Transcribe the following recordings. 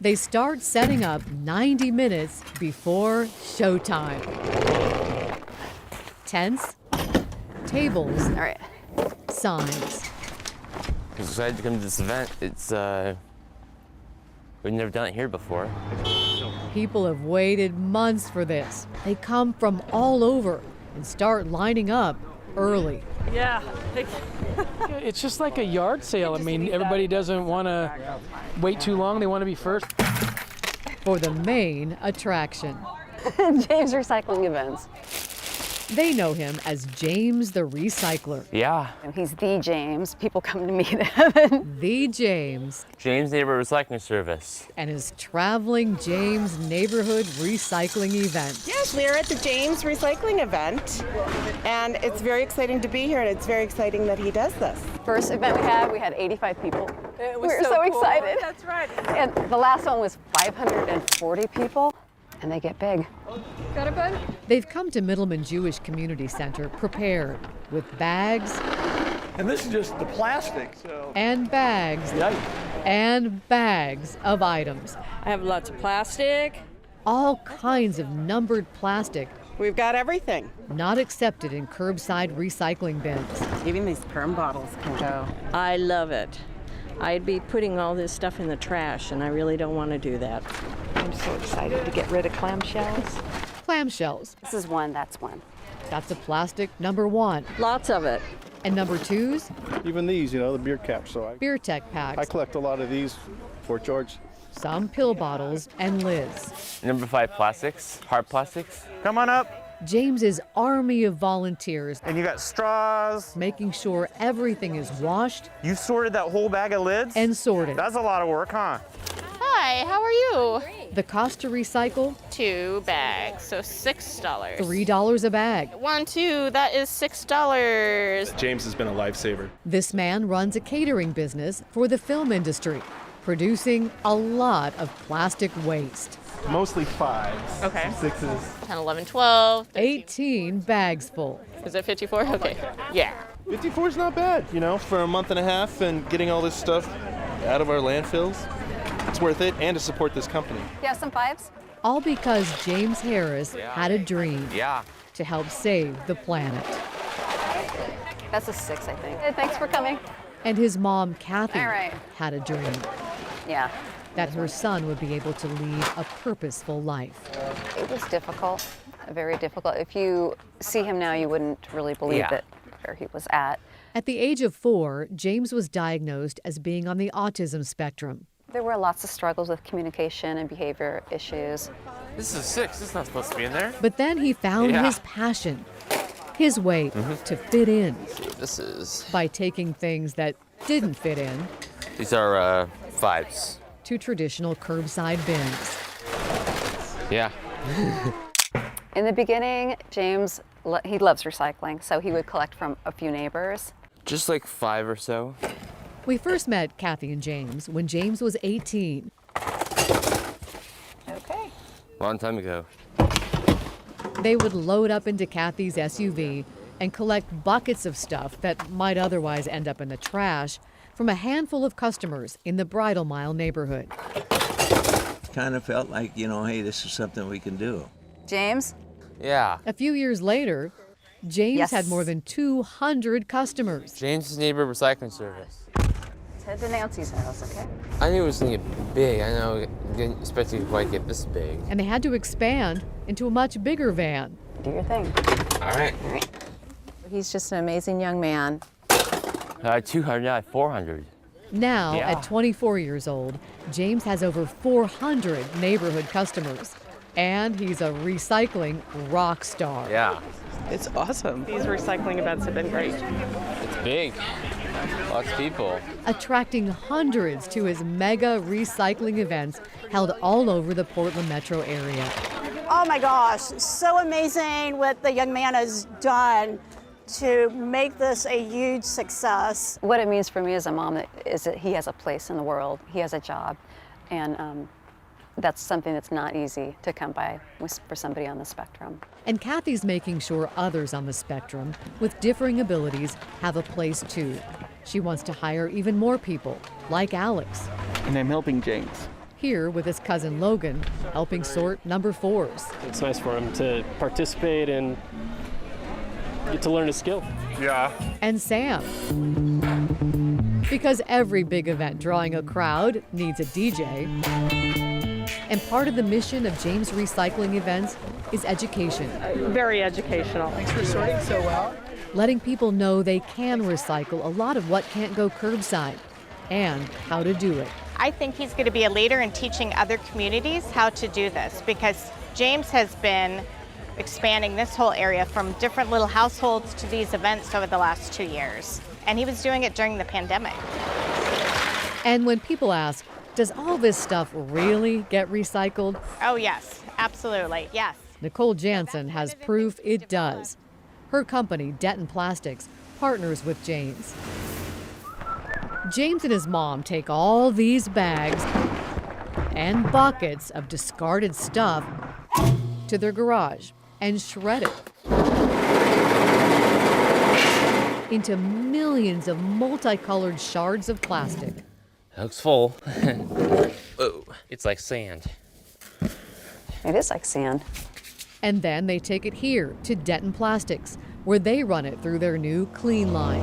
They start setting up 90 minutes before showtime. Tents, tables, All right. signs. I'm excited to come to this event. We've never done it here before. People have waited months for this. They come from all over and start lining up early. Yeah. It's just like a yard sale. I mean, everybody doesn't want to wait too long. They want to be first. For the main attraction. James Recycling Events. They know him as James the Recycler. Yeah. He's the James. People come to meet him. The James. James Neighbor Recycling Service. And his traveling James Neighborhood Recycling Event. Yes, we are at the James Recycling Event, and it's very exciting to be here, and it's very exciting that he does this. First event we had 85 people. It We was were so cool. excited. That's right. And the last one was 540 people, and they get big. Got it, bud? They've come to Middleman Jewish Community Center prepared with bags And this is just the plastic, so. and bags and bags of items. I have lots of plastic. All kinds of numbered plastic We've got everything. not accepted in curbside recycling bins. Even these perm bottles can go. I love it. I'd be putting all this stuff in the trash, and I really don't want to do that. I'm so excited to get rid of clamshells. Clamshells. This is one, that's one. That's a plastic number 1. Lots of it. And number 2s, Even these, you know, the beer caps. So beer tech I packs. collect a lot of these for George. Some pill bottles and lids. Number 5, plastics, hard plastics. Come on up. James's army of volunteers And you got straws. making sure everything is washed You sorted that whole bag of lids? and sorted. That's a lot of work, huh? Hi, how are you? The cost to recycle, 2 bags, so $6. $3 a bag. 1, 2, that is $6. James has been a lifesaver. This man runs a catering business for the film industry, producing a lot of plastic waste. Mostly 5s. Okay. 6s. 10, 11, 12. 18 bags full. Is it 54? Okay. Yeah. 54 is not bad, you know, for a month and a half and getting all this stuff out of our landfills. It's worth it, and to support this company. You have some 5s? All because James Harris had a dream Yeah. to help save the planet. That's a 6, I think. Hey, thanks for coming. And his mom, Kathy, All right. had a dream Yeah. that her son would be able to lead a purposeful life. It was difficult, very difficult. If you see him now, you wouldn't really believe Yeah. that where he was at. At the age of 4, James was diagnosed as being on the autism spectrum. There were lots of struggles with communication and behavior issues. This is 6. This is not supposed to be in there. But then he found Yeah. his passion, his way to fit in This is. by taking things that didn't fit in These are 5s. to traditional curbside bins. Yeah. In the beginning, James, he loves recycling, so he would collect from a few neighbors. Just like 5 or so. We first met Kathy and James when James was 18. Okay. Long time ago. They would load up into Kathy's SUV and collect buckets of stuff that might otherwise end up in the trash from a handful of customers in the Bridal Mile neighborhood. Kind of felt like, you know, hey, this is something we can do. James? Yeah. A few years later, James Yes. had more than 200 customers. James Neighbor Recycling Service. Let's head to Nancy's house, okay? I knew it was going to get big. I know it didn't expect it to quite get this big. And they had to expand into a much bigger van. Do your thing. All right. He's just an amazing young man. 200, now 400. Now, Yeah. at 24 years old, James has over 400 neighborhood customers. And he's a recycling rock star. Yeah. It's awesome. These recycling events have been great. It's big. Lots of people. Attracting hundreds to his mega recycling events held all over the Portland metro area. Oh my gosh, so amazing what the young man has done to make this a huge success. What it means for me as a mom is that he has a place in the world, he has a job, and that's something that's not easy to come by for somebody on the spectrum. And Kathy's making sure others on the spectrum with differing abilities have a place too. She wants to hire even more people, like Alex. And I'm helping James. Here with his cousin Logan, helping sort number 4s. It's nice for him to participate and get to learn a skill. Yeah. And Sam. Because every big event drawing a crowd needs a DJ. And part of the mission of James Recycling Events is education. Very educational. Thanks for sorting so well. Letting people know they can recycle a lot of what can't go curbside and how to do it. I think he's going to be a leader in teaching other communities how to do this, because James has been expanding this whole area from different little households to these events over the last 2 years. And he was doing it during the pandemic. And when people ask, does all this stuff really get recycled? Oh yes, absolutely, yes. Nicole Jansen has proof it does. Her company, Denton Plastics, partners with James. James and his mom take all these bags and buckets of discarded stuff to their garage and shred it into millions of multicolored shards of plastic. That looks full. Oh, it's like sand. It is like sand. And then they take it here to Denton Plastics, where they run it through their new clean line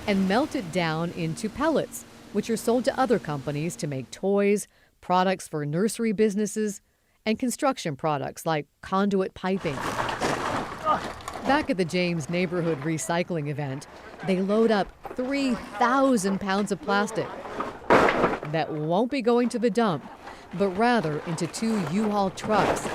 and melt it down into pellets, which are sold to other companies to make toys, products for nursery businesses, and construction products like conduit piping. Back at the James Neighborhood Recycling event, they load up 3,000 pounds of plastic that won't be going to the dump, but rather into 2 U-Haul trucks,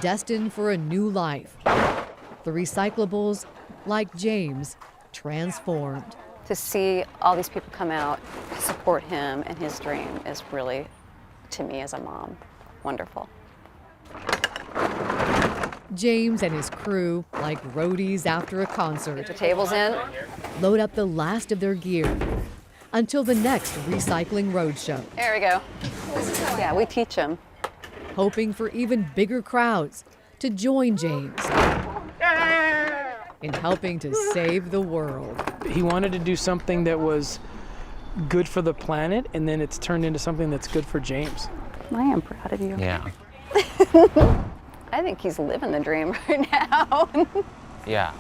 destined for a new life. The recyclables, like James, transformed. To see all these people come out to support him and his dream is really, to me as a mom, wonderful. James and his crew, like roadies after a concert, Get the tables in. load up the last of their gear until the next recycling roadshow, There we go. Yeah, we teach them. hoping for even bigger crowds to join James in helping to save the world. He wanted to do something that was good for the planet, and then it's turned into something that's good for James. I am proud of you. Yeah. I think he's living the dream right now. Yeah.